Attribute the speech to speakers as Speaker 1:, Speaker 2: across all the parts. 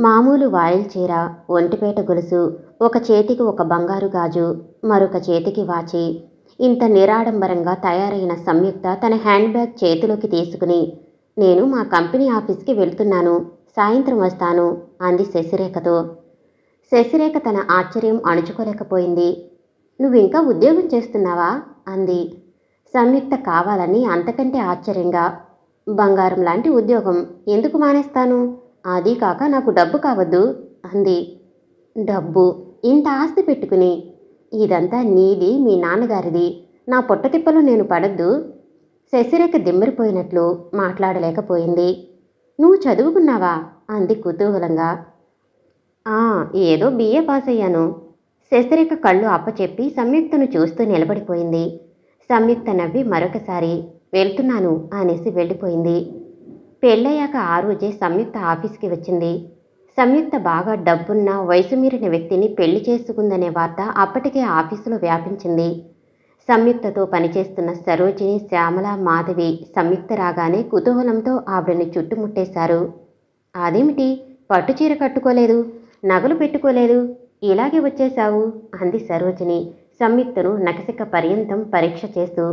Speaker 1: మామూలు వాయిల్ చీర, ఒంటిపేట గొలుసు, ఒక చేతికి ఒక బంగారు గాజు, మరొక చేతికి వాచి. ఇంత నిరాడంబరంగా తయారైన సంయుక్త తన హ్యాండ్ బ్యాగ్ చేతిలోకి తీసుకుని, నేను మా కంపెనీ ఆఫీస్కి వెళ్తున్నాను, సాయంత్రం వస్తాను అంది శశిరేఖతో. శశిరేఖ తన ఆశ్చర్యం అణుచుకోలేకపోయింది. నువ్వింకా ఉద్యోగం చేస్తున్నావా అంది. సంయుక్త కావాలని అంతకంటే ఆశ్చర్యంగా, బంగారం లాంటి ఉద్యోగం ఎందుకు మానేస్తాను, అదీ కాక నాకు డబ్బు కావద్దు అంది. డబ్బు? ఇంత ఆస్తి పెట్టుకుని? ఇదంతా నీది, మీ నాన్నగారిది, నా పొట్టతిప్పలో నేను పడద్దు? శశిరేఖ దిమ్మిరిపోయినట్లు మాట్లాడలేకపోయింది. నువ్వు చదువుకున్నావా అంది కుతూహలంగా. ఏదో బిఏ పాస్ అయ్యాను. శశిరేఖ కళ్ళు అప్పచెప్పి సంయుక్తను చూస్తూ నిలబడిపోయింది. సంయుక్త నవ్వి మరొకసారి వెళ్తున్నాను అనేసి వెళ్ళిపోయింది. పెళ్ళయ్యాక ఆ రోజే సంయుక్త ఆఫీస్కి వచ్చింది. సంయుక్త బాగా డబ్బున్న వయసు మీరిన వ్యక్తిని పెళ్లి చేసుకుందనే వార్త అప్పటికే ఆఫీసులో వ్యాపించింది. సంయుక్తతో పనిచేస్తున్న సరోజిని, శ్యామల, మాధవి సంయుక్త రాగానే కుతూహలంతో ఆవిడని చుట్టుముట్టేశారు. అదేమిటి, పట్టుచీర కట్టుకోలేదు, నగలు పెట్టుకోలేదు, ఇలాగే వచ్చేశావు అంది సరోజిని సంయుక్తను నకసిక పర్యంతం పరీక్ష చేస్తూ.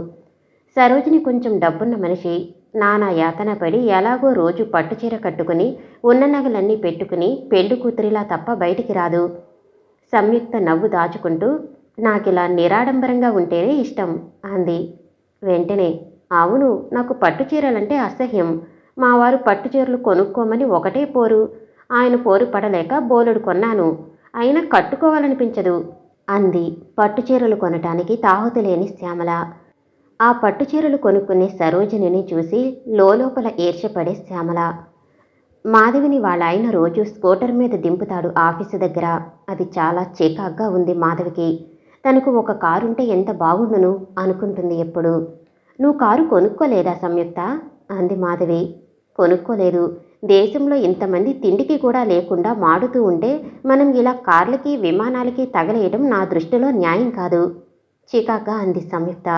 Speaker 1: సరోజిని కొంచెం డబ్బున్న మనిషి. నానా యాతన పడి ఎలాగో రోజు పట్టుచీర కట్టుకుని ఉన్న నగలన్నీ పెట్టుకుని పెళ్లి కూతురిలా తప్ప బయటికి రాదు. సంయుక్త నవ్వు దాచుకుంటూ, నాకిలా నిరాడంబరంగా ఉంటేనే ఇష్టం అంది. వెంటనే, అవును, నాకు పట్టుచీరలంటే అసహ్యం. మా వారు పట్టుచీరలు కొనుక్కోమని ఒకటే పోరు. ఆయన పోరు పడలేక బోలెడు కొన్నాను, అయినా కట్టుకోవాలనిపించదు అంది పట్టుచీరలు కొనటానికి తాహుతులేని శ్యామల. ఆ పట్టుచీరలు కొనుక్కునే సరోజినిని చూసి లోపల ఈర్ష్యపడే శ్యామల. మాధవిని వాళ్ళ ఆయన రోజు స్కూటర్ మీద దింపుతాడు ఆఫీసు దగ్గర. అది చాలా చికాగ్గా ఉంది మాధవికి. తనకు ఒక కారుంటే ఎంత బాగుండును అనుకుంటుంది ఎప్పుడు. నువ్వు కారు కొనుక్కోలేదా సంయుక్త అంది మాధవి. కొనుక్కోలేదు. దేశంలో ఇంతమంది తిండికి కూడా లేకుండా మాడుతూ ఉంటే మనం ఇలా కార్లకి విమానాలకి తగలేయడం నా దృష్టిలో న్యాయం కాదు చికాగ్గా అంది సంయుక్త.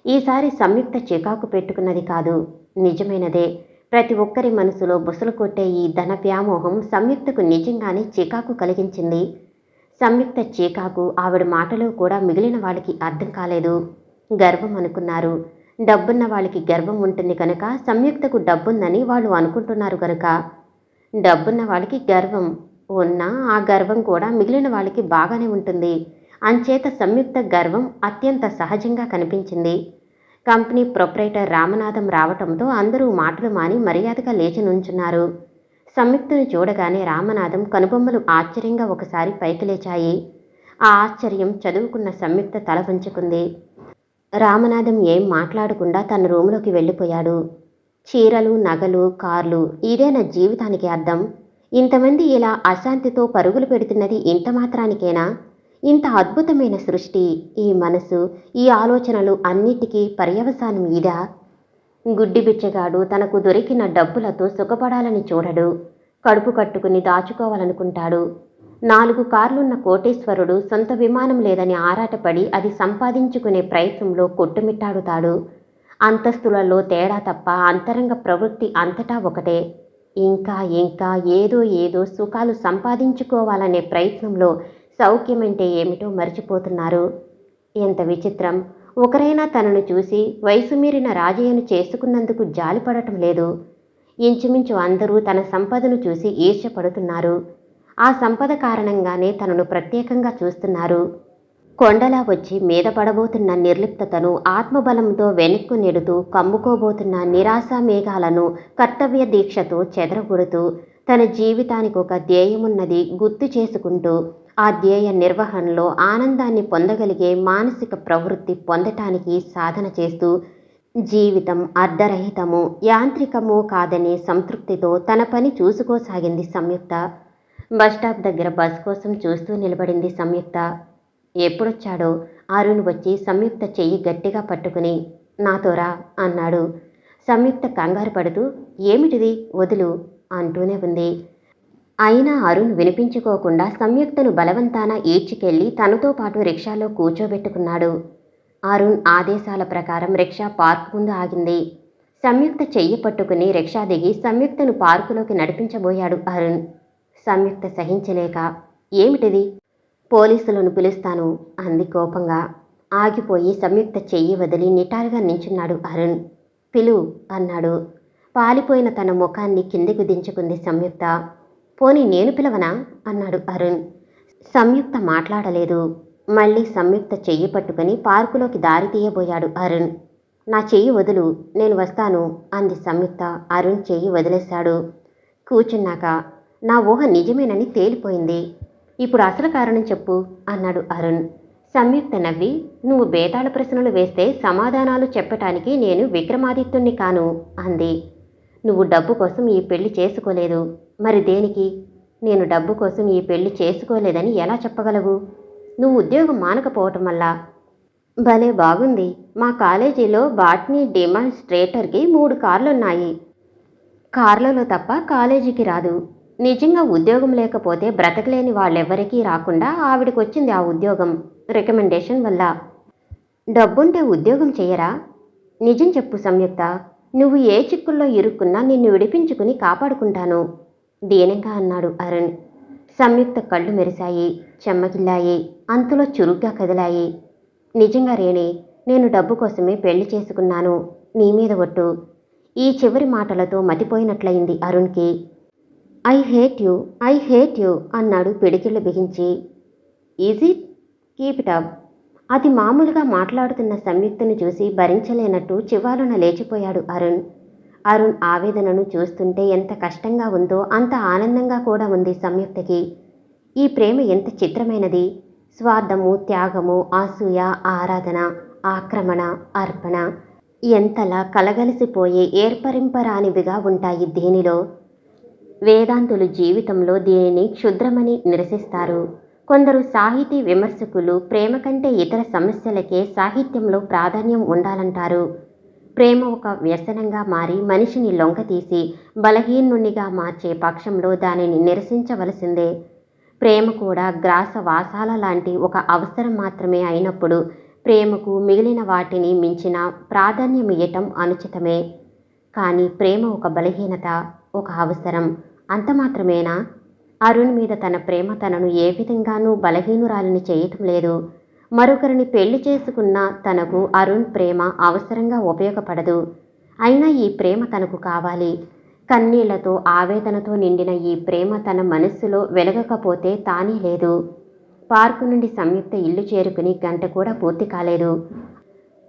Speaker 1: ఈసారి సంయుక్త చికాకు పెట్టుకున్నది కాదు, నిజమైనదే. ప్రతి ఒక్కరి మనసులో బుసలు కొట్టే ఈ ధన వ్యామోహం సంయుక్తకు నిజంగానే చికాకు కలిగించింది. సంయుక్త చికాకు ఆవిడ మాటలో కూడా మిగిలిన వాళ్ళకి అర్థం కాలేదు. గర్వం అనుకున్నారు. డబ్బున్న వాళ్ళకి గర్వం ఉంటుంది కనుక సంయుక్తకు డబ్బుందని వాళ్ళు అనుకుంటున్నారు కనుక. డబ్బున్న వాళ్ళకి గర్వం ఉన్నా ఆ గర్వం కూడా మిగిలిన వాళ్ళకి బాగానే ఉంటుంది. అంచేత సంయుక్త గర్వం అత్యంత సహజంగా కనిపించింది. కంపెనీ ప్రొప్రైటర్ రామనాథం రావటంతో అందరూ మాటలు మాని మర్యాదగా లేచి నుంచున్నారు. సంయుక్తను చూడగానే రామనాథం కనుబొమ్మలు ఆశ్చర్యంగా ఒకసారి పైకి లేచాయి. ఆ ఆశ్చర్యం చదువుకున్న సంయుక్త తల వంచుకుంది. రామనాథం ఏం మాట్లాడకుండా తన రూములోకి వెళ్ళిపోయాడు. చీరలు, నగలు, కార్లు, ఇదే నా జీవితానికి అర్థం. ఇంతమంది ఇలా అశాంతితో పరుగులు పెడుతున్నది ఇంత మాత్రానికేనా? ఇంత అద్భుతమైన సృష్టి, ఈ మనసు, ఈ ఆలోచనలు అన్నిటికీ పర్యవసానం ఇదా? గుడ్డి బిచ్చగాడు తనకు దొరికిన డబ్బులతో సుఖపడాలని చూడడు. కడుపు కట్టుకుని దాచుకోవాలనుకుంటాడు. 4 కార్లున్న కోటేశ్వరుడు సొంత విమానం లేదని ఆరాటపడి అది సంపాదించుకునే ప్రయత్నంలో కొట్టుమిట్టాడుతాడు. అంతస్తులలో తేడా తప్ప అంతరంగ ప్రవృత్తి అంతటా ఒకటే. ఇంకా ఇంకా ఏదో ఏదో సుఖాలు సంపాదించుకోవాలనే ప్రయత్నంలో సౌఖ్యమంటే ఏమిటో మర్చిపోతున్నారు. ఎంత విచిత్రం! ఒకరైనా తనను చూసి వయసు మీరిన రాజయ్యను చేసుకున్నందుకు జాలిపడటం లేదు. ఇంచుమించు అందరూ తన సంపదను చూసి ఈర్ష్యపడుతున్నారు. ఆ సంపద కారణంగానే తనను ప్రత్యేకంగా చూస్తున్నారు. కొండలా వచ్చి మీద పడబోతున్న నిర్లిప్తతను ఆత్మబలంతో వెనక్కు నెడుతూ కమ్ముకోబోతున్న నిరాశా మేఘాలను కర్తవ్య దీక్షతో చెదరగొడుతూ తన జీవితానికి ఒక ధ్యేయమున్నది గుర్తు చేసుకుంటూ ఆ ధ్యేయ నిర్వహణలో ఆనందాన్ని పొందగలిగే మానసిక ప్రవృత్తి పొందటానికి సాధన చేస్తూ జీవితం అర్ధరహితము, యాంత్రికము కాదనే సంతృప్తితో తన పని చూసుకోసాగింది సంయుక్త. బస్టాప్ దగ్గర బస్ కోసం చూస్తూ నిలబడింది సంయుక్త. ఎప్పుడొచ్చాడో అరుణ్ వచ్చి సంయుక్త చెయ్యి గట్టిగా పట్టుకుని, నాతో రా అన్నాడు. సంయుక్త కంగారు పడుతూ, ఏమిటిది, వదులు అంటూనే ఉంది. అయినా అరుణ్ వినిపించుకోకుండా సంయుక్తను బలవంతాన ఈడ్చుకెళ్లి తనతో పాటు రిక్షాలో కూర్చోబెట్టుకున్నాడు. అరుణ్ ఆదేశాల ప్రకారం రిక్షా పార్క్ ముందు ఆగింది. సంయుక్త చెయ్యి పట్టుకుని రిక్షా దిగి సంయుక్తను పార్కులోకి నడిపించబోయాడు అరుణ్. సంయుక్త సహించలేక, ఏమిటిది? పోలీసులను పిలుస్తాను అంది కోపంగా. ఆగిపోయి సంయుక్త చెయ్యి వదిలి నిటారుగా నించున్నాడు అరుణ్. పిలువు అన్నాడు. పాలిపోయిన తన ముఖాన్ని కిందికి దించుకుంది సంయుక్త. పోనీ నేను పిలవనా అన్నాడు అరుణ్. సంయుక్త మాట్లాడలేదు. మళ్ళీ సంయుక్త చెయ్యి పట్టుకుని పార్కులోకి దారి తీయబోయాడు అరుణ్. నా చెయ్యి వదులు, నేను వస్తాను అంది సంయుక్త. అరుణ్ చెయ్యి వదిలేశాడు. కూర్చున్నాక నా ఊహ నిజమేనని తేలిపోయింది. ఇప్పుడు అసలు కారణం చెప్పు అన్నాడు అరుణ్. సంయుక్త నవ్వి, నువ్వు బేతాళ ప్రశ్నలు వేస్తే సమాధానాలు చెప్పటానికి నేను విక్రమాదిత్యుణ్ణి కాను అంది. నువ్వు డబ్బు కోసం ఈ పెళ్లి చేసుకోలేదు, మరి దేనికి? నేను డబ్బు కోసం ఈ పెళ్లి చేసుకోలేదని ఎలా చెప్పగలవు? నువ్వు ఉద్యోగం మానకపోవటం వల్ల. భలే బాగుంది. మా కాలేజీలో బాట్నీ డెమాన్స్ట్రేటర్కి 3 కార్లున్నాయి. కార్లలో తప్ప కాలేజీకి రాదు. నిజంగా ఉద్యోగం లేకపోతే బ్రతకలేని వాళ్ళెవ్వరికీ రాకుండా ఆవిడకొచ్చింది ఆ ఉద్యోగం, రికమెండేషన్ వల్ల. డబ్బుంటే ఉద్యోగం చెయ్యరా? నిజం చెప్పు సంయుక్త, నువ్వు ఏ చిక్కుల్లో ఇరుక్కున్నా నిన్ను విడిపించుకుని కాపాడుకుంటాను దీనంగా అన్నాడు అరుణ్. సంయుక్త కళ్ళు మెరిశాయి, చెమ్మగిల్లాయి, అంతలో చురుగ్గా కదిలాయి. నిజంగా రేణి, నేను డబ్బు కోసమే పెళ్లి చేసుకున్నాను, నీ మీద ఒట్టు. ఈ చివరి మాటలతో మతిపోయినట్లయింది అరుణ్కి. ఐ హేట్ యూ అన్నాడు పిడికిళ్ళు బిగించి. Is it? Keep it up. అతి మామూలుగా మాట్లాడుతున్న సంయుక్తను చూసి భరించలేనట్టు చివాలున లేచిపోయాడు అరుణ్. అరుణ్ ఆవేదనను చూస్తుంటే ఎంత కష్టంగా ఉందో అంత ఆనందంగా కూడా ఉంది సంయుక్తకి. ఈ ప్రేమ ఎంత చిత్రమైనది. స్వార్థము, త్యాగము, అసూయ, ఆరాధన, ఆక్రమణ, అర్పణ ఎంతలా కలగలిసిపోయే ఏర్పరింపరానివిగా ఉంటాయి దీనిలో. వేదాంతులు జీవితంలో దీనిని క్షుద్రమని నిరసిస్తారు. కొందరు సాహితీ విమర్శకులు ప్రేమ కంటే ఇతర సమస్యలకే సాహిత్యంలో ప్రాధాన్యం ఉండాలంటారు. ప్రేమ ఒక వ్యసనంగా మారి మనిషిని లొంగతీసి బలహీనునిగా మార్చే పక్షంలో దానిని నిరసించవలసిందే. ప్రేమ కూడా గ్రాస వాసాల లాంటి ఒక అవసరం మాత్రమే అయినప్పుడు ప్రేమకు మిగిలిన వాటిని మించిన ప్రాధాన్యమియ్యటం అనుచితమే. కానీ ప్రేమ ఒక బలహీనత, ఒక అవసరం, అంత మాత్రమేనా? అరుణ్ మీద తన ప్రేమ తనను ఏ విధంగానూ బలహీనురాలిని చేయటం లేదు. మరొకరిని పెళ్లి చేసుకున్న తనకు అరుణ్ ప్రేమ అవసరంగా ఉపయోగపడదు. అయినా ఈ ప్రేమ తనకు కావాలి. కన్నీళ్లతో, ఆవేదనతో నిండిన ఈ ప్రేమ తన మనస్సులో వెలగకపోతే తానే లేదు. పార్కు నుండి సంయుక్త ఇల్లు చేరుకుని గంట కూడా పూర్తి కాలేదు.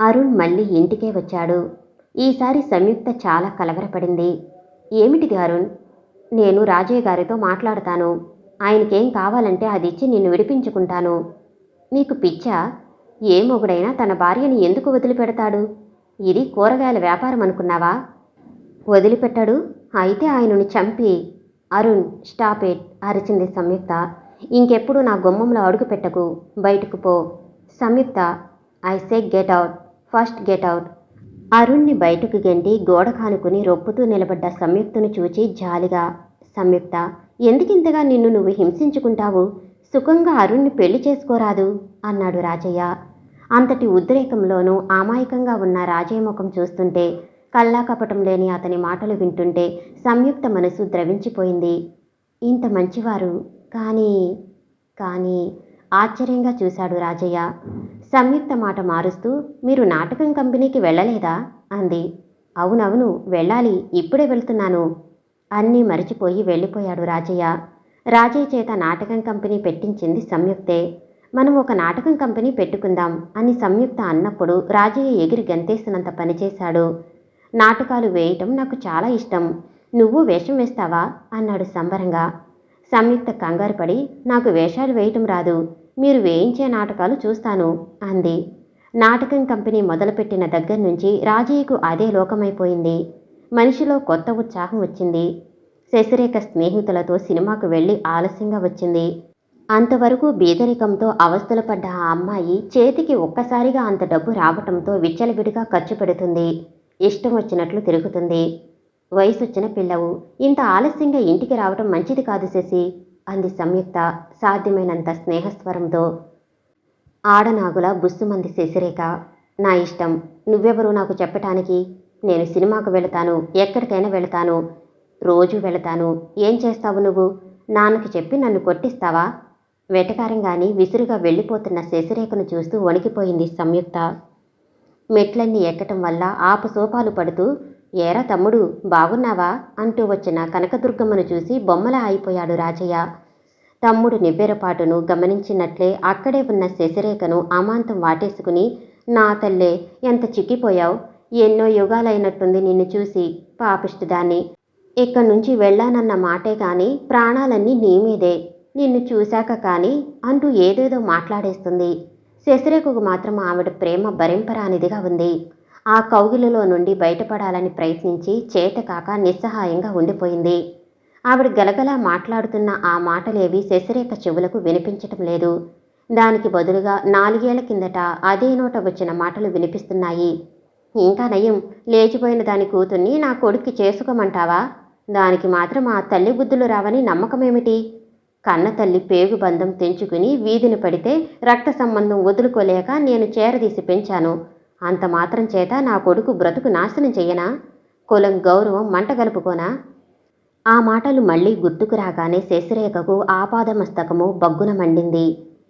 Speaker 1: అరుణ్ మళ్ళీ ఇంటికే వచ్చాడు. ఈసారి సంయుక్త చాలా కలవరపడింది. ఏమిటిది అరుణ్? నేను రాజయ్య గారితో మాట్లాడతాను. ఆయనకేం కావాలంటే అది ఇచ్చి నిన్ను విడిపించుకుంటాను. నీకు పిచ్చా? ఏ మొగుడైనా తన భార్యని ఎందుకు వదిలిపెడతాడు? ఇది కూరగాయల వ్యాపారం అనుకున్నావా? వదిలిపెట్టాడు? అయితే ఆయనను చంపి. అరుణ్, స్టాప్ ఇట్ అరిచింది సంయుక్త. ఇంకెప్పుడు నా గుమ్మంలో అడుగు పెట్టకు, బయటకు పో. Samyukta, I say get out, first get out. అరుణ్ని బయటకు గెంటి గోడ కానుకుని రొప్పుతూ నిలబడ్డ సంయుక్తను చూచి జాలిగా, సంయుక్త, ఎందుకింతగా నిన్ను నువ్వు హింసించుకుంటావు? సుఖంగా అరుణ్ని పెళ్లి చేసుకోరాదు అన్నాడు రాజయ్య. అంతటి ఉద్రేకంలోనూ అమాయకంగా ఉన్న రాజయ్య ముఖం చూస్తుంటే, కల్లా కపటం లేని అతని మాటలు వింటుంటే సంయుక్త మనసు ద్రవించిపోయింది. ఇంత మంచివారు, కానీ ఆశ్చర్యంగా చూశాడు రాజయ్య. సంయుక్త మాట మారుస్తూ, మీరు నాటకం కంపెనీకి వెళ్ళలేదా అంది. అవునవును, వెళ్ళాలి, ఇప్పుడే వెళ్తున్నాను. అన్నీ మరిచిపోయి వెళ్ళిపోయాడు రాజయ్య. రాజయ్య చేత నాటకం కంపెనీ పెట్టించింది సంయుక్తే. మనం ఒక నాటకం కంపెనీ పెట్టుకుందాం అని సంయుక్త అన్నప్పుడు రాజయ్య ఎగిరి గంతేసినంత పనిచేశాడు. నాటకాలు వేయటం నాకు చాలా ఇష్టం, నువ్వు వేషం వేస్తావా అన్నాడు సంబరంగా. సంయుక్త కంగారు పడి, నాకు వేషాలు వేయటం రాదు, మీరు వేయించే నాటకాలు చూస్తాను అంది. నాటకం కంపెనీ మొదలుపెట్టిన దగ్గర నుంచి రాజయ్యకు అదే లోకమైపోయింది. మనిషిలో కొత్త ఉత్సాహం వచ్చింది. శశిరేఖ స్నేహితులతో సినిమాకు వెళ్ళి ఆలస్యంగా వచ్చింది. అంతవరకు బీదరికంతో అవస్థలు పడ్డ ఆ అమ్మాయి చేతికి ఒక్కసారిగా అంత డబ్బు రావటంతో విచ్చలవిడిగా ఖర్చు పెడుతుంది. ఇష్టం వచ్చినట్లు తిరుగుతుంది. వయసొచ్చిన పిల్లవు, ఇంత ఆలస్యంగా ఇంటికి రావటం మంచిది కాదు శశి అంది సంయుక్త సాధ్యమైనంత స్నేహస్వరంతో. ఆడనాగులా బుస్సుమంది శశిరేఖ. నా ఇష్టం, నువ్వెవరు నాకు చెప్పటానికి? నేను సినిమాకు వెళతాను, ఎక్కడికైనా వెళతాను, రోజు వెళతాను. ఏం చేస్తావు నువ్వు? నాన్నకి చెప్పి నన్ను కొట్టిస్తావా? వెటకారంగాని విసురుగా వెళ్ళిపోతున్న శశిరేఖను చూస్తూ వణికిపోయింది సంయుక్త. మెట్లన్నీ ఎక్కటం వల్ల ఆపసోపాలు పడుతూ, ఏరా తమ్ముడు బాగున్నావా అంటూ వచ్చిన కనకదుర్గమ్మను చూసి బొమ్మలా అయిపోయాడు రాజయ్య. తమ్ముడు నివ్వెరపాటును గమనించినట్లే అక్కడే ఉన్న శశిరేఖను అమాంతం వాటేసుకుని, నా తల్లే ఎంత చిక్కిపోయావు, ఎన్నో యుగాలైనట్టుంది నిన్ను చూసి, పాపిష్టిదాన్ని. ఇక్కడి నుంచి వెళ్ళానన్న మాటే కాని ప్రాణాలన్నీ నీ మీదే, నిన్ను చూశాక కానీ అంటూ ఏదేదో మాట్లాడేస్తుంది. శశిరేఖకు మాత్రం ఆవిడ ప్రేమ భరింపరానిదిగా ఉంది. ఆ కౌగిలిలో నుండి బయటపడాలని ప్రయత్నించి చేతకాక నిస్సహాయంగా ఉండిపోయింది. ఆవిడ గలగలా మాట్లాడుతున్న ఆ మాటలేవి శశిరేఖ చెవులకు వినిపించటం లేదు. దానికి బదులుగా 4 ఏళ్ల కిందట అదే నోట వచ్చిన మాటలు వినిపిస్తున్నాయి. ఇంకా నయం, లేచిపోయిన దాని కూతుర్ని నా కొడుక్కి చేసుకోమంటావా? దానికి మాత్రం ఆ తల్లి బుద్ధులు రావని నమ్మకమేమిటి? కన్న తల్లి పేగు బంధం తెంచుకుని వీధిని పడితే రక్త సంబంధం వదులుకోలేక నేను చేరదీసి పెంచాను. అంత మాత్రం చేత నా కొడుకు బ్రతుకు నాశనం చెయ్యనా? కులం గౌరవం మంట గలుపుకోనా? ఆ మాటలు మళ్లీ గుర్తుకు రాగానే శశిరేఖకు ఆపాదమస్తకము బగ్గున మండింది.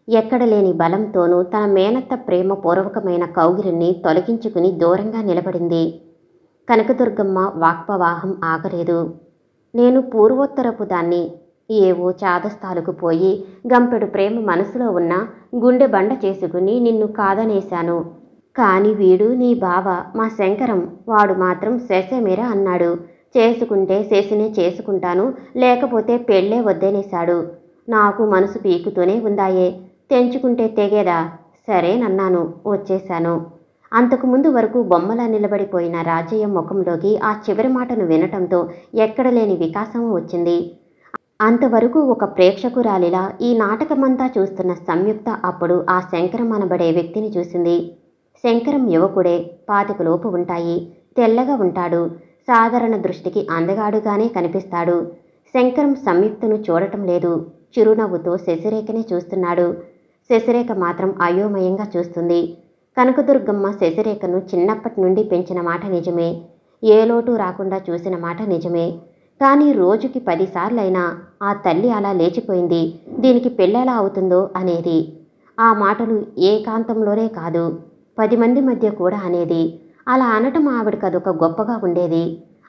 Speaker 1: ఎక్కడలేని బలంతోనూ తన మేనత్త ప్రేమ పూర్వకమైన కౌగిలిని తొలగించుకుని దూరంగా నిలబడింది. కనకదుర్గమ్మ వాక్పవాహం ఆగలేదు. నేను పూర్వోత్తరపు దాన్ని. ఏవో చాదస్తాలకు పోయి గంపెడు ప్రేమ మనసులో ఉన్న గుండె బండ చేసుకుని నిన్ను కాదనేశాను. కాని వీడు నీ బావ మా శంకరం, వాడు మాత్రం శశమేరా అన్నాడు. చేసుకుంటే శశినే చేసుకుంటాను, లేకపోతే పెళ్ళే వద్దనేశాడు. నాకు మనసు పీకుతూనే ఉందాయే, తెంచుకుంటే తెగేదా? సరేనన్నాను, వచ్చేశాను. అంతకుముందు వరకు బొమ్మలా నిలబడిపోయిన రాజయ్య ముఖంలోకి ఆ చివరి మాటను వినటంతో ఎక్కడలేని వికాసం వచ్చింది. అంతవరకు ఒక ప్రేక్షకురాలిలా ఈ నాటకమంతా చూస్తున్న సంయుక్త అప్పుడు ఆ శంకరం అనబడే వ్యక్తిని చూసింది. శంకరం యువకుడే, 25 లోపు ఉంటాయి, తెల్లగా ఉంటాడు, సాధారణ దృష్టికి అందగాడుగానే కనిపిస్తాడు. శంకరం సంయుక్తను చూడటం లేదు, చిరునవ్వుతో శశిరేఖనే చూస్తున్నాడు. శశిరేఖ మాత్రం అయోమయంగా చూస్తుంది. కనకదుర్గమ్మ శశిరేఖను చిన్నప్పటి నుండి పెంచిన మాట నిజమే, ఏ లోటు రాకుండా చూసిన మాట నిజమే. కానీ రోజుకి 10 సార్లైనా ఆ తల్లి అలా లేచిపోయింది, దీనికి పెళ్ళెలా అవుతుందో అనేది. ఆ మాటలు ఏకాంతంలోనే కాదు, 10 మంది మధ్య కూడా అనేది. అలా అనటం ఆవిడకదొక గొప్పగా ఉండేది.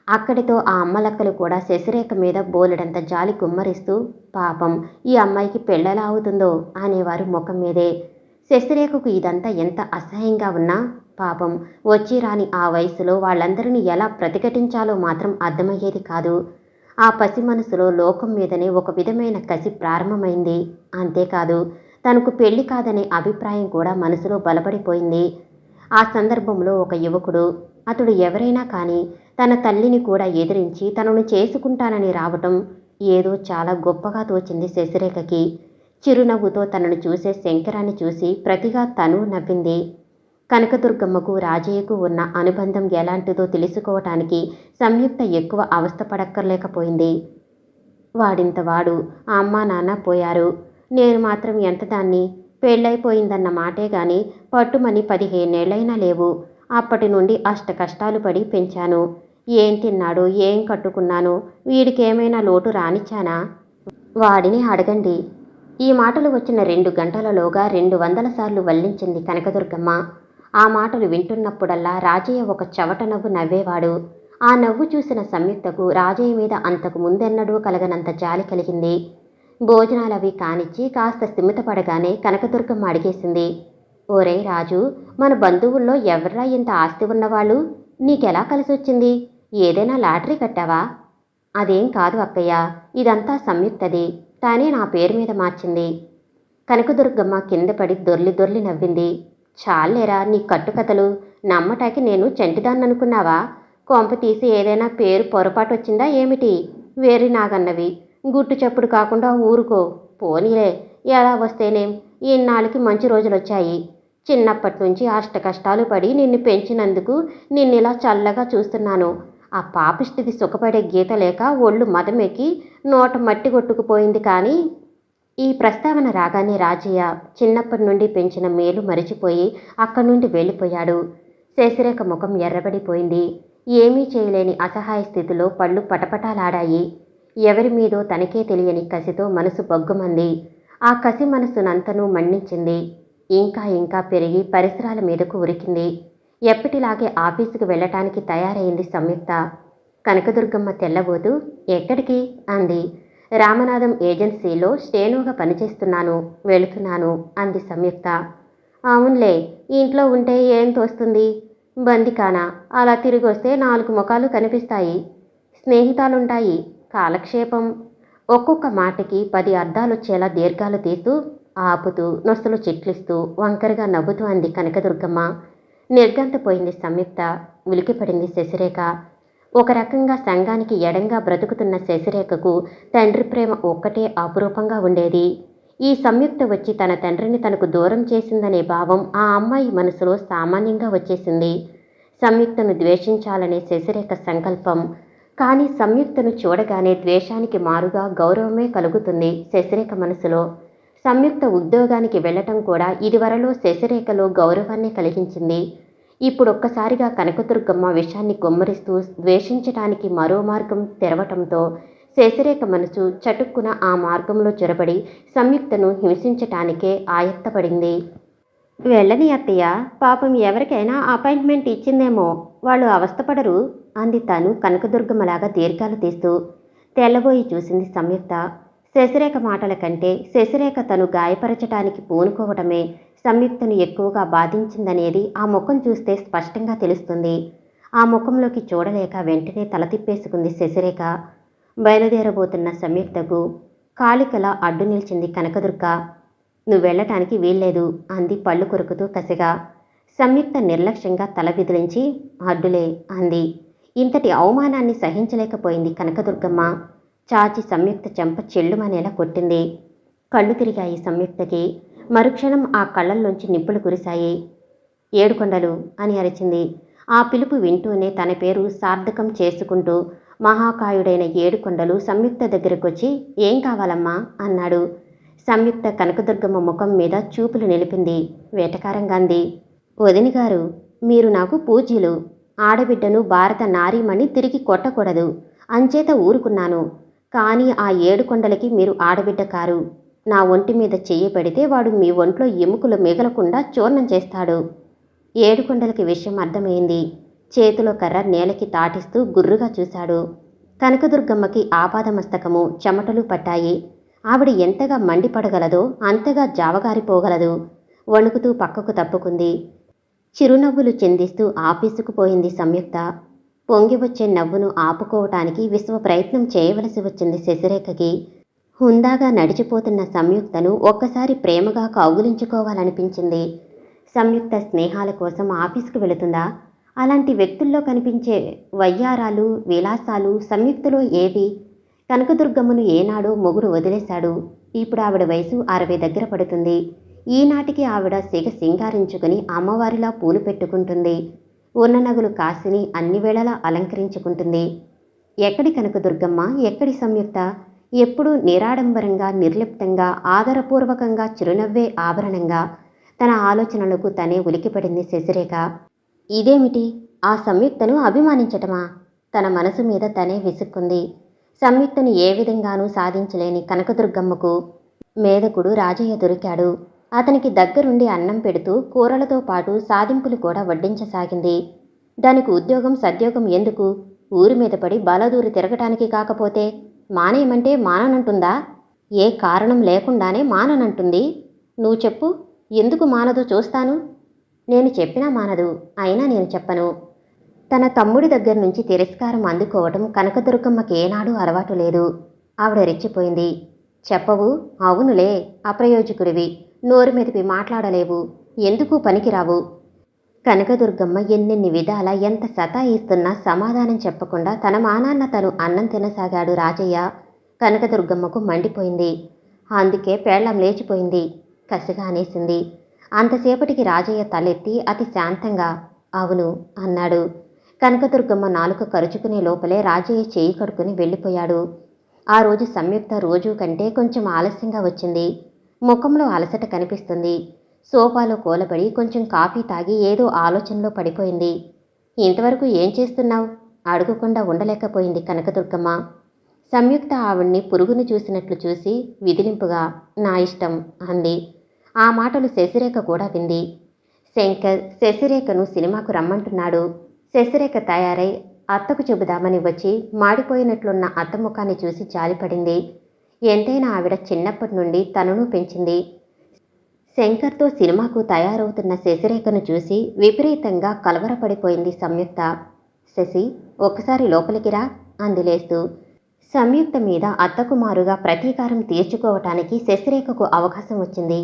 Speaker 1: అక్కడితో ఆ అమ్మలక్కలు కూడా శశిరేఖ మీద బోలెడంత జాలి గుమ్మరిస్తూ, పాపం ఈ అమ్మాయికి పెళ్ళెలా అవుతుందో అనేవారు ముఖం మీదే. శశిరేఖకు ఇదంతా ఎంత అసహ్యంగా ఉన్నా పాపం వచ్చి రాని ఆ వయసులో వాళ్ళందరినీ ఎలా ప్రతిఘటించాలో మాత్రం అర్థమయ్యేది కాదు. ఆ పసి మనసులో లోకం మీదనే ఒక విధమైన కసి ప్రారంభమైంది. అంతేకాదు, తనకు పెళ్లి కాదనే అభిప్రాయం కూడా మనసులో బలపడిపోయింది. ఆ సందర్భంలో ఒక యువకుడు, అతడు ఎవరైనా కానీ తన తల్లిని కూడా ఎదిరించి తనను చేసుకుంటానని రావటం ఏదో చాలా గొప్పగా తోచింది శశిరేఖకి. చిరునవ్వుతో తనను చూసే శంకరాన్ని చూసి ప్రతిగా తను నవ్వింది. కనకదుర్గమ్మకు రాజయ్యకు ఉన్న అనుబంధం ఎలాంటిదో తెలుసుకోవటానికి సంయుక్త ఎక్కువ అవస్థపడక్కర్లేకపోయింది. వాడింతవాడు, ఆ అమ్మా నాన్న పోయారు, నేను మాత్రం ఎంత దాన్ని, పెళ్ళైపోయిందన్న మాటే గాని పట్టుమని 15 ఏళ్లైనా లేవు. అప్పటి నుండి అష్ట కష్టాలు పడి పెంచాను. ఏం తిన్నాడో ఏం కట్టుకున్నానో, వీడికేమైనా లోటు రానిచ్చానా? వాడిని అడగండి. ఈ మాటలు వచ్చిన 2 గంటలలోగా 200 సార్లు వల్లించింది కనకదుర్గమ్మ. ఆ మాటలు వింటున్నప్పుడల్లా రాజయ్య ఒక చవట నవ్వు నవ్వేవాడు. ఆ నవ్వు చూసిన సంయుక్తకు రాజయ్య మీద అంతకు ముందెన్నడూ కలగనంత జాలి కలిగింది. భోజనాలవి కానిచ్చి కాస్త స్థిమితపడగానే కనకదుర్గమ్మ అడిగేసింది, ఓరే రాజు, మన బంధువుల్లో ఎవర్రా ఇంత ఆస్తి ఉన్నవాళ్ళు? నీకెలా కలిసొచ్చింది? ఏదైనా లాటరీ కట్టావా? అదేం కాదు అక్కయ్య, ఇదంతా సంయుక్తది, తానే నా పేరు మీద మార్చింది. కనకదుర్గమ్మ కింద పడి దొర్లి దొర్లి నవ్వింది. చాలేరా నీ కట్టుకథలు, నమ్మటానికి నేను చంటిదాన్ననుకున్నావా? కొంప తీసి ఏదైనా పేరు పొరపాటు వచ్చిందా ఏమిటి? వేరి నాగన్నవి, గుట్టు చప్పుడు కాకుండా ఊరుకో. పోనీలే, ఎలా వస్తేనేం, ఇన్నాళ్ళకి మంచి రోజులొచ్చాయి. చిన్నప్పటి నుంచి అష్ట కష్టాలు పడి నిన్ను పెంచినందుకు నిన్నిలా చల్లగా చూస్తున్నాను. ఆ పాపిష్టిది సుఖపడే గీత లేక ఒళ్ళు మదమెక్కి నోట మట్టి కొట్టుకుపోయింది. కానీ ఈ ప్రస్తావన రాగానే రాజయ్య చిన్నప్పటి నుండి పెంచిన మేలు మరిచిపోయి అక్కడి నుండి వెళ్ళిపోయాడు. శశిరేఖ ముఖం ఎర్రబడిపోయింది. ఏమీ చేయలేని అసహాయ స్థితిలో పళ్ళు పటపటాలాడాయి. ఎవరి మీదో తనకే తెలియని కసితో మనసు బొగ్గుమంది. ఆ కసి మనసునంతనూ మన్నించింది. ఇంకా ఇంకా పెరిగి పరిసరాల మీదకు ఉరికింది. ఎప్పటిలాగే ఆఫీసుకు వెళ్ళటానికి తయారైంది సంయుక్త. కనకదుర్గమ్మ తెల్లబోతూ ఎక్కడికి అంది. రామనాథం ఏజెన్సీలో స్టేనోగా పనిచేస్తున్నాను, వెళుతున్నాను అంది సంయుక్త. అవునులే, ఇంట్లో ఉంటే ఏం తోస్తుంది, బందికానా అలా తిరిగొస్తే 4 ముఖాలు కనిపిస్తాయి, స్నేహితాలుంటాయి, కాలక్షేపం. ఒక్కొక్క మాటకి 10 అర్థాలొచ్చేలా దీర్ఘాలు తీస్తూ ఆపుతూ నొసలు చిట్లిస్తూ వంకరగా నవ్వుతూ అంది కనకదుర్గమ్మ. నిర్ఘాంతపోయింది సంయుక్త. ఉలికిపడింది శశిరేఖ. ఒక రకంగా సంఘానికి ఎడంగా బ్రతుకుతున్న శశిరేఖకు తండ్రి ప్రేమ ఒక్కటే అపురూపంగా ఉండేది. ఈ సంయుక్త వచ్చి తన తండ్రిని తనకు దూరం చేసిందనే భావం ఆ అమ్మాయి మనసులో సామాన్యంగా వచ్చేసింది. సంయుక్తను ద్వేషించాలనే శశిరేఖ సంకల్పం. కానీ సంయుక్తను చూడగానే ద్వేషానికి మారుగా గౌరవమే కలుగుతుంది శశిరేఖ మనసులో. సంయుక్త ఉద్యోగానికి వెళ్లటం కూడా ఇదివరలో శశిరేఖలో గౌరవాన్ని కలిగించింది. ఇప్పుడొక్కసారిగా కనకదుర్గమ్మ విషాన్ని కుమ్మరిస్తూ ద్వేషించటానికి మరో మార్గం తెరవటంతో శశిరేఖ మనసు చటుక్కున ఆ మార్గంలో చొరబడి సంయుక్తను హింసించటానికే ఆయత్తపడింది. వెళ్ళని అత్తయ్య, పాపం ఎవరికైనా అపాయింట్మెంట్ ఇచ్చిందేమో, వాళ్ళు అవస్థపడరు అంది తను కనకదుర్గమ్మలాగా దీర్ఘాలు తీస్తూ. తెల్లబోయి చూసింది సంయుక్త. శశిరేఖ మాటల కంటే శశిరేఖ తను గాయపరచటానికి పూనుకోవటమే సంయుక్తను ఎక్కువగా బాధించిందనేది ఆ ముఖం చూస్తే స్పష్టంగా తెలుస్తుంది. ఆ ముఖంలోకి చూడలేక వెంటనే తల తిప్పేసుకుంది శశిరేఖ. బయలుదేరబోతున్న సంయుక్తకు కాలికలా అడ్డు నిలిచింది కనకదుర్గ. నువ్వు వెళ్ళటానికి వీల్లేదు అంది పళ్ళు కొరుకుతూ కసిగా. సంయుక్త నిర్లక్ష్యంగా తల విదిలించి అడ్డులే అంది. ఇంతటి అవమానాన్ని సహించలేకపోయింది కనకదుర్గమ్మ. చాచి సంయుక్త చెంప చెల్లుమనేలా కొట్టింది. కళ్ళు తిరిగాయి సంయుక్తకి. మరుక్షణం ఆ కళ్ళల్లోంచి నిప్పులు కురిశాయి. ఏడుకొండలు అని అరిచింది. ఆ పిలుపు వింటూనే తన పేరు సార్థకం చేసుకుంటూ మహాకాయుడైన ఏడుకొండలు సంయుక్త దగ్గరకొచ్చి ఏం కావాలమ్మా అన్నాడు. సంయుక్త కనకదుర్గమ్మ ముఖం మీద చూపులు నిలిపింది. వేటకారంగా అంది, వదినిగారు, మీరు నాకు పూజ్యులు. ఆడబిడ్డను భారత నారీమణి తిరిగి కొట్టకూడదు అంచేత ఊరుకున్నాను. కానీ ఆ ఏడుకొండలకి మీరు ఆడబిడ్డ కారు. నా ఒంటి మీద చెయ్యి పెడితే వాడు మీ ఒంట్లో ఎముకలు మిగలకుండా చూర్ణం చేస్తాడు. ఏడుకొండలకి విషయం అర్థమైంది. చేతిలో కర్ర నేలకి తాటిస్తూ గుర్రుగా చూశాడు. కనకదుర్గమ్మకి ఆపాదమస్తకము చెమటలు పట్టాయి. ఆవిడ ఎంతగా మండిపడగలదో అంతగా జావగారిపోగలదు. వణుకుతూ పక్కకు తప్పుకుంది. చిరునవ్వులు చిందిస్తూ ఆఫీసుకు పోయింది సంయుక్త. పొంగి వచ్చే నవ్వును ఆపుకోవటానికి విశ్వ ప్రయత్నం చేయవలసి వచ్చింది శశిరేఖకి. హుందాగా నడిచిపోతున్న సంయుక్తను ఒక్కసారి ప్రేమగా కౌగులించుకోవాలనిపించింది. సంయుక్త స్నేహాల కోసం ఆఫీసుకు వెళుతుందా? అలాంటి వ్యక్తుల్లో కనిపించే వయ్యారాలు, విలాసాలు సంయుక్తలో ఏవి? కనకదుర్గమ్మను ఏనాడో మొగుడు వదిలేశాడు. ఇప్పుడు ఆవిడ వయసు 60 దగ్గర పడుతుంది. ఈనాటికి ఆవిడ సిగ సింగారించుకుని అమ్మవారిలా పూలు పెట్టుకుంటుంది. ఉన్న నగలు కాసిని అన్ని వేళలా అలంకరించుకుంటుంది. ఎక్కడి కనకదుర్గమ్మ, ఎక్కడి సంయుక్త? ఎప్పుడూ నిరాడంబరంగా, నిర్లిప్తంగా, ఆదరపూర్వకంగా చిరునవ్వే ఆభరణంగా. తన ఆలోచనలకు తనే ఉలికిపడింది శశిరేఖ. ఇదేమిటి, ఆ సంయుక్తను అభిమానించటమా? తన మనసు మీద తనే విసుక్కుంది. సంయుక్తను ఏ విధంగానూ సాధించలేని కనకదుర్గమ్మకు మేధకుడు రాజయ్య దొరికాడు. అతనికి దగ్గరుండి అన్నం పెడుతూ కూరలతో పాటు సాధింపులు కూడా వడ్డించసాగింది. దానికి ఉద్యోగం సద్యోగం ఎందుకు? ఊరి మీద పడి బలదూరి తిరగటానికి కాకపోతే మానేయమంటే మాననంటుందా? ఏ కారణం లేకుండానే మాననంటుంది. నువ్వు చెప్పు, ఎందుకు మానదో చూస్తాను. నేను చెప్పినా మానదు. అయినా నేను చెప్పను. తన తమ్ముడి దగ్గర నుంచి తిరస్కారం అందుకోవటం కనకదుర్గమ్మకి ఏనాడూ అలవాటు లేదు. ఆవిడ రెచ్చిపోయింది. చెప్పవు? అవునులే, అప్రయోజకుడివి. నోరు మెదిపి మాట్లాడలేవు. ఎందుకు పనికిరావు. కనకదుర్గమ్మ ఎన్నెన్ని విధాల ఎంత సతాయిస్తున్నా సమాధానం చెప్పకుండా తన మానాన్న తను అన్నం తినసాగాడు రాజయ్య. కనకదుర్గమ్మకు మండిపోయింది. అందుకే పేళ్లం లేచిపోయింది. కసిగా అనేసింది. అంతసేపటికి రాజయ్య తలెత్తి అతి శాంతంగా అవును అన్నాడు. కనకదుర్గమ్మ నాలుక కరుచుకునే లోపలే రాజయ్య చేయి కడుకుని వెళ్ళిపోయాడు. ఆ రోజు సంయుక్త రోజు కంటే కొంచెం ఆలస్యంగా వచ్చింది. ముఖంలో అలసట కనిపిస్తుంది. సోఫాలో కూలబడి కొంచెం కాఫీ తాగి ఏదో ఆలోచనలో పడిపోయింది. ఇంతవరకు ఏం చేస్తున్నావు? అడగకుండా ఉండలేకపోయింది కనకదుర్గమ్మ. సంయుక్త ఆవిడ్ని పురుగును చూసినట్లు చూసి విదిలింపుగా నా ఇష్టం అంది. ఆ మాటలు శశిరేఖ కూడా వింది. శంకర్ శశిరేఖను సినిమాకు రమ్మంటున్నాడు. శశిరేఖ తయారై అత్తకు చెబుదామని వచ్చి మాడిపోయినట్లున్న అత్త ముఖాన్ని చూసి జాలిపడింది. ఎంతైనా ఆవిడ చిన్నప్పటి నుండి తనను పెంచింది. శంకర్తో సినిమాకు తయారవుతున్న శశిరేఖను చూసి విపరీతంగా కలవరపడిపోయింది సంయుక్త. శశి, ఒక్కసారి లోపలికి రా అంది లేస్తూ. సంయుక్త మీద అత్తకుమారుగా ప్రతీకారం తీర్చుకోవటానికి శశిరేఖకు అవకాశం వచ్చింది.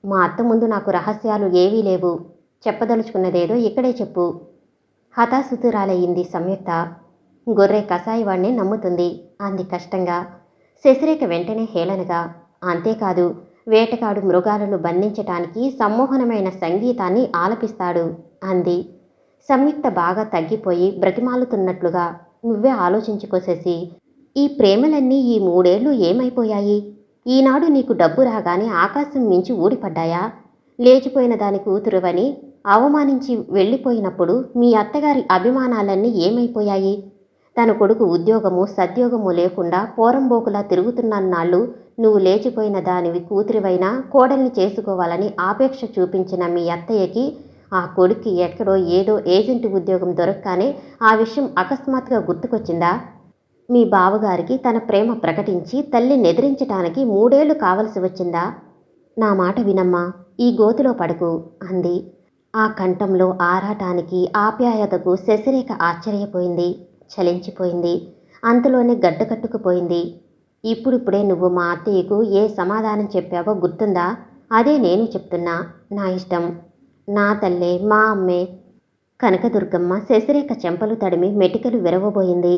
Speaker 1: మా అత్త ముందు నాకు రహస్యాలు ఏవీ లేవు. చెప్పదలుచుకున్నదేదో ఇక్కడే చెప్పు. హతాశుతురాలయ్యింది సంయుక్త. గొర్రె కసాయివాణ్ణి నమ్ముతుంది అంది కష్టంగా. శశిరేఖ వెంటనే హేళనగా, అంతేకాదు, వేటగాడు మృగాలను బంధించటానికి సమ్మోహనమైన సంగీతాన్ని ఆలపిస్తాడు అంది. సంయుక్త బాగా తగ్గిపోయి బ్రతిమాలుతున్నట్లుగా, నువ్వే ఆలోచించుకో శశి. ఈ ప్రేమలన్నీ ఈ 3 ఏళ్ళు ఏమైపోయాయి? ఈనాడు నీకు డబ్బు రాగానే ఆకాశం మించి ఊడిపడ్డాయా? లేచిపోయిన దాని కూతురువని అవమానించి వెళ్ళిపోయినప్పుడు మీ అత్తగారి అభిమానాలన్నీ ఏమైపోయాయి? తన కొడుకు ఉద్యోగము సద్యోగము లేకుండా పోరంబోకులా తిరుగుతున్నన్నాళ్ళు నువ్వు లేచిపోయిన దానివి కూతురివైనా కోడల్ని చేసుకోవాలని ఆపేక్ష చూపించిన మీ అత్తయ్యకి ఆ కొడుక్కి ఎక్కడో ఏదో ఏజెంట్ ఉద్యోగం దొరకగానే ఆ విషయం అకస్మాత్తుగా గుర్తుకొచ్చిందా? మీ బావగారికి తన ప్రేమ ప్రకటించి తల్లిని ఎదిరించటానికి 3 ఏళ్లు కావలసి వచ్చిందా? నా మాట వినమ్మా, ఈ గోతిలో పడకు అంది. ఆ కంఠంలో ఆరాటానికి ఆప్యాయతకు శశిరేఖ ఆశ్చర్యపోయింది, చలించిపోయింది. అంతలోనే గడ్డకట్టుకుపోయింది. ఇప్పుడిప్పుడే నువ్వు మా అత్తయ్యకు ఏ సమాధానం చెప్పావో గుర్తుందా? అదే నేను చెప్తున్నా. నా ఇష్టం. నా తల్లే, మా అమ్మే. కనకదుర్గమ్మ శశిరేఖ చెంపలు తడిమి మెటికలు విరవబోయింది.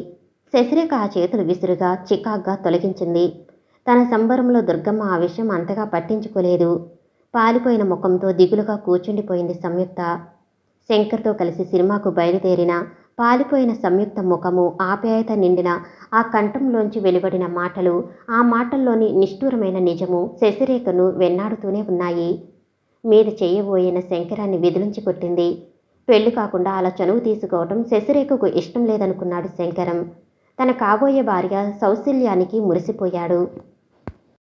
Speaker 1: శశిరేఖ ఆ చేతులు విసురుగా చికాగ్గా తొలగించింది. తన సంబరంలో దుర్గమ్మ ఆ విషయం అంతగా పట్టించుకోలేదు. పాలిపోయిన ముఖంతో దిగులుగా కూర్చుండిపోయింది సంయుక్త. శంకర్తో కలిసి సినిమాకు బయలుదేరిన పాలిపోయిన సంయుక్త ముఖము, ఆప్యాయత నిండిన ఆ కంఠంలోంచి వెలువడిన మాటలు, ఆ మాటల్లోని నిష్ఠూరమైన నిజము శశిరేఖను వెన్నాడుతూనే ఉన్నాయి. మీద చెయ్యబోయిన శంకరాన్ని విదిలించి కొట్టింది. పెళ్లి కాకుండా అలా చనువు తీసుకోవటం శశిరేఖకు ఇష్టం లేదనుకున్నాడు శంకరం. తన కాబోయే భార్య సౌశల్యానికి మురిసిపోయాడు.